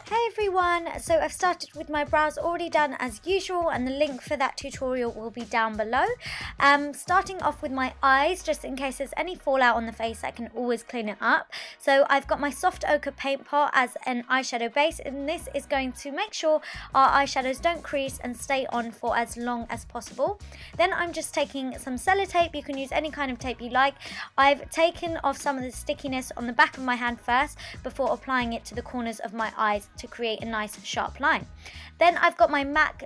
Hey everyone, so I've started with my brows already done as usual, and the link for that tutorial will be down below. Starting off with my eyes, just in case there's any fallout on the face, I can always clean it up. So I've got my soft ochre paint pot as an eyeshadow base, and this is going to make sure our eyeshadows don't crease and stay on for as long as possible. Then I'm just taking some sellotape. You can use any kind of tape you like. I've taken off some of the stickiness on the back of my hand first before applying it to the corners of my eyes to create a nice sharp line. Then I've got my MAC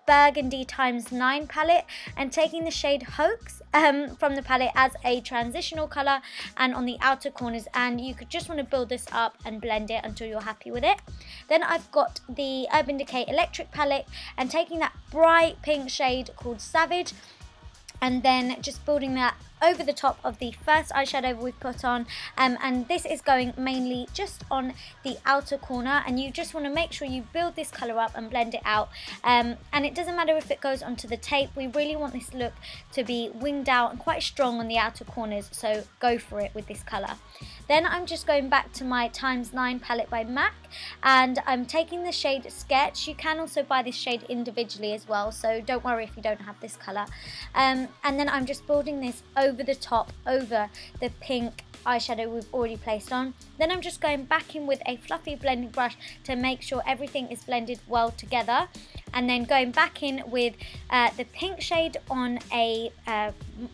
Burgundy ×9 palette and taking the shade Haux from the palette as a transitional colour and on the outer corners, and you could just want to build this up and blend it until you're happy with it. Then I've got the Urban Decay Electric palette and taking that bright pink shade called Savage and then just building that over the top of the first eyeshadow we've put on, and this is going mainly just on the outer corner, and you just want to make sure you build this colour up and blend it out, and it doesn't matter if it goes onto the tape. We really want this look to be winged out and quite strong on the outer corners, so go for it with this colour. Then I'm just going back to my ×9 palette by MAC, and I'm taking the shade Sketch. You can also buy this shade individually as well, so don't worry if you don't have this colour. And then I'm just building this over the top, over the pink eyeshadow we've already placed on. Then I'm just going back in with a fluffy blending brush to make sure everything is blended well together, and then going back in with the pink shade on a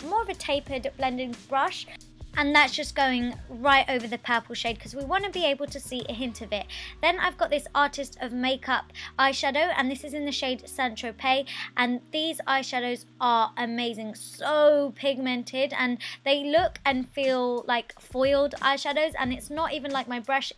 more of a tapered blending brush, and that's just going right over the purple shade because we want to be able to see a hint of it. Then I've got this Artist of Makeup eyeshadow, and this is in the shade Tropez, and these eyeshadows are amazing, so pigmented, and they look and feel like foiled eyeshadows, and it's not even like my brush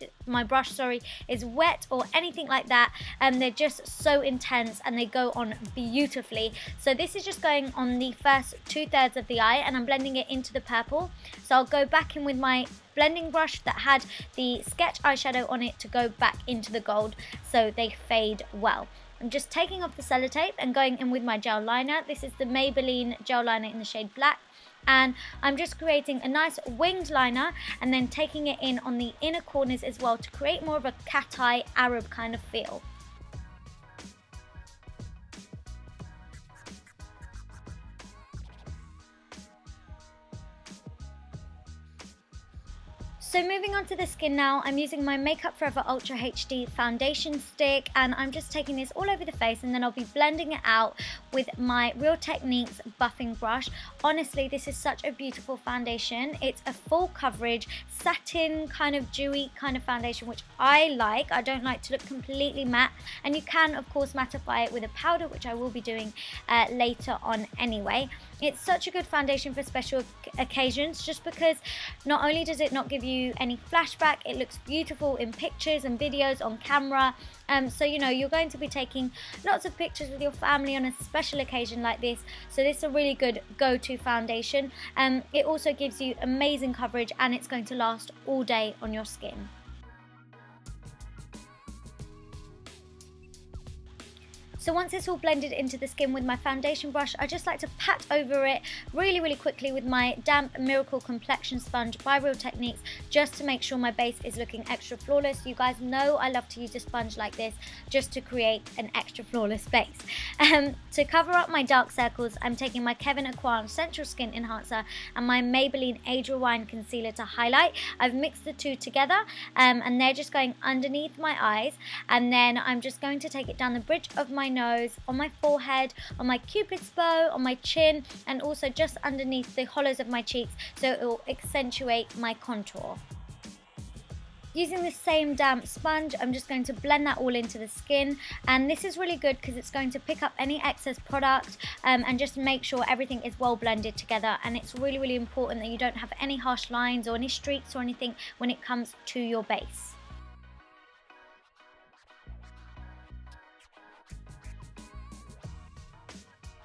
is wet or anything like that, and they're just so intense and they go on beautifully. So this is just going on the first 2/3 of the eye, and I'm blending it into the purple. So I'll go back in with my blending brush that had the Sketch eyeshadow on it to go back into the gold so they fade well. I'm just taking off the sellotape and going in with my gel liner. This is the Maybelline Gel Liner in the shade Black, and I'm just creating a nice winged liner and then taking it in on the inner corners as well to create more of a cat eye Arab kind of feel. So moving on to the skin now, I'm using my Makeup Forever Ultra HD foundation stick, and I'm just taking this all over the face, and then I'll be blending it out with my Real Techniques buffing brush. Honestly, this is such a beautiful foundation. It's a full coverage, satin kind of dewy kind of foundation, which I like. I don't like to look completely matte, and you can of course mattify it with a powder, which I will be doing later on anyway. It's such a good foundation for special occasions, just because not only does it not give you any flashback, it looks beautiful in pictures and videos on camera. So you know you're going to be taking lots of pictures with your family on a special occasion like this, so this is a really good go-to foundation. It also gives you amazing coverage, and it's going to last all day on your skin. So once it's all blended into the skin with my foundation brush, I just like to pat over it really quickly with my damp Miracle Complexion Sponge by Real Techniques, just to make sure my base is looking extra flawless. You guys know I love to use a sponge like this just to create an extra flawless base. To cover up my dark circles, I'm taking my Kevyn Aucoin Sensual Skin Enhancer and my Maybelline Age Rewind Concealer to highlight. I've mixed the two together, and they're just going underneath my eyes, and then I'm just going to take it down the bridge of my nose, on my forehead, on my cupid's bow, on my chin, and also just underneath the hollows of my cheeks, so it will accentuate my contour. Using the same damp sponge, I'm just going to blend that all into the skin, and this is really good because it's going to pick up any excess product and just make sure everything is well blended together, and it's really important that you don't have any harsh lines or any streaks or anything when it comes to your base.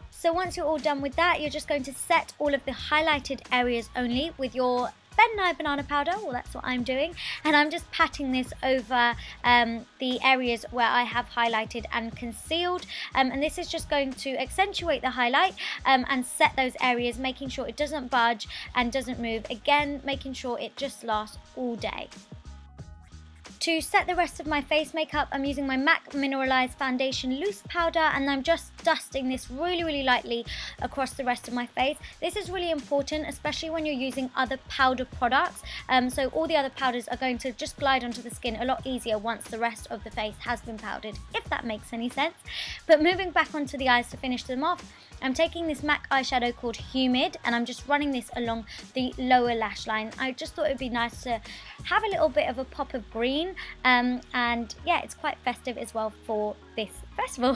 So once you're all done with that, you're just going to set all of the highlighted areas only with your Ben Nye banana powder. Well, that's what I'm doing, and I'm just patting this over the areas where I have highlighted and concealed, and this is just going to accentuate the highlight and set those areas, making sure it doesn't budge and doesn't move, again making sure it just lasts all day. To set the rest of my face makeup, I'm using my MAC Mineralized Foundation Loose Powder, and I'm just dusting this really lightly across the rest of my face. This is really important, especially when you're using other powder products. So all the other powders are going to just glide onto the skin a lot easier once the rest of the face has been powdered, if that makes any sense. But moving back onto the eyes to finish them off, I'm taking this MAC eyeshadow called Humid, and I'm just running this along the lower lash line. I just thought it would be nice to have a little bit of a pop of green, and yeah, it's quite festive as well for this festival.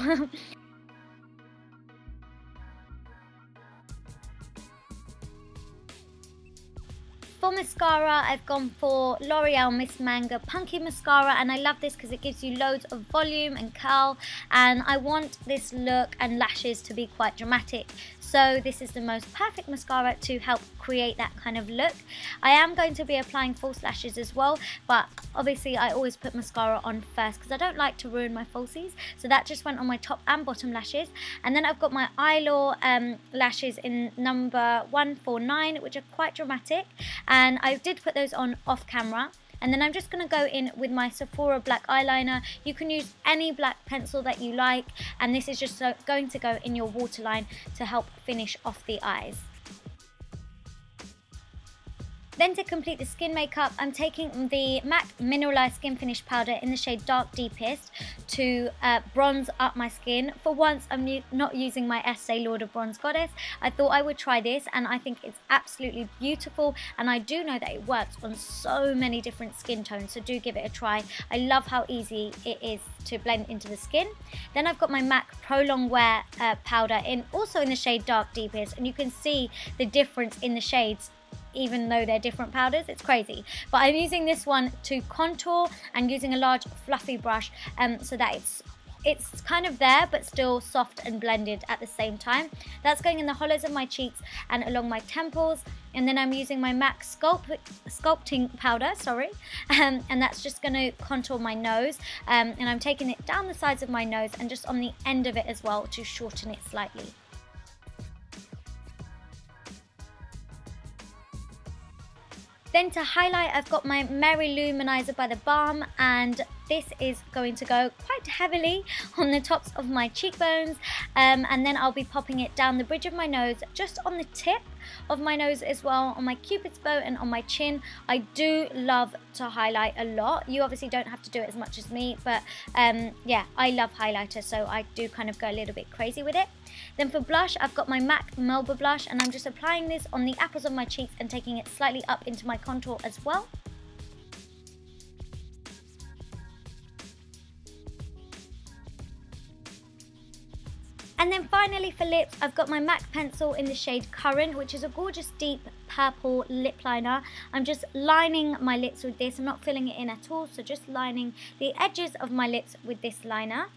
For mascara, I've gone for L'Oreal Miss Manga Punky Mascara, and I love this because it gives you loads of volume and curl, and I want this look and lashes to be quite dramatic. So this is the most perfect mascara to help create that kind of look. I am going to be applying false lashes as well, but obviously I always put mascara on first because I don't like to ruin my falsies. So that just went on my top and bottom lashes. And then I've got my Eyelaw lashes in number 149, which are quite dramatic. And I did put those on off camera. And then I'm just going to go in with my Sephora black eyeliner. You can use any black pencil that you like, and this is just going to go in your waterline to help finish off the eyes. Then to complete the skin makeup, I'm taking the MAC Mineralized Skin Finish Powder in the shade Dark Deepest to bronze up my skin. For once, I'm not using my Estee Lauder Bronze Goddess. I thought I would try this, and I think it's absolutely beautiful, and I do know that it works on so many different skin tones, so do give it a try. I love how easy it is to blend into the skin. Then I've got my MAC Pro Long Wear powder also in the shade Dark Deepest, and you can see the difference in the shades even though they're different powders. It's crazy. But I'm using this one to contour and using a large fluffy brush so that it's kind of there but still soft and blended at the same time. That's going in the hollows of my cheeks and along my temples. And then I'm using my MAC sculpting powder, and that's just going to contour my nose, and I'm taking it down the sides of my nose and just on the end of it as well to shorten it slightly. Then to highlight, I've got my Mary Lou Luminizer by The Balm, and this is going to go quite heavily on the tops of my cheekbones, and then I'll be popping it down the bridge of my nose, just on the tip of my nose as well, on my cupid's bow and on my chin. I do love to highlight a lot. You obviously don't have to do it as much as me, but yeah, I love highlighter, so I do kind of go a little bit crazy with it. Then for blush, I've got my MAC Melba blush, and I'm just applying this on the apples of my cheeks and taking it slightly up into my contour as well. And then finally for lips, I've got my MAC pencil in the shade Currant, which is a gorgeous deep purple lip liner. I'm just lining my lips with this. I'm not filling it in at all, so just lining the edges of my lips with this liner.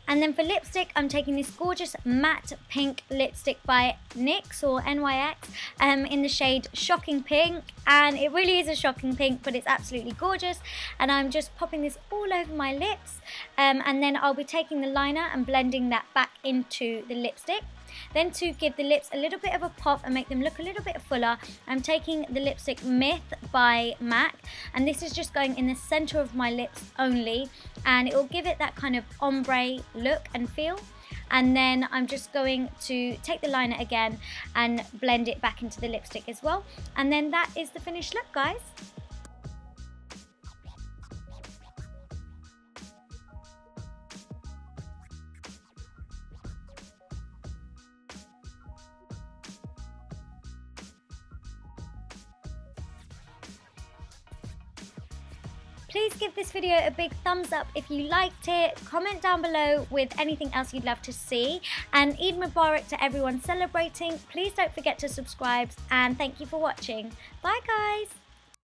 And then for lipstick, I'm taking this gorgeous matte pink lipstick by NYX or NYX in the shade Shocking Pink. And it really is a shocking pink, but it's absolutely gorgeous. And I'm just popping this all over my lips. And then I'll be taking the liner and blending that back into the lipstick. Then to give the lips a little bit of a pop and make them look a little bit fuller, I'm taking the lipstick Myth by MAC, and this is just going in the center of my lips only, and it will give it that kind of ombre look and feel. And then I'm just going to take the liner again and blend it back into the lipstick as well. And then that is the finished look, guys. Please give this video a big thumbs up if you liked it. Comment down below with anything else you'd love to see. And Eid Mubarak to everyone celebrating. Please don't forget to subscribe, and thank you for watching. Bye guys!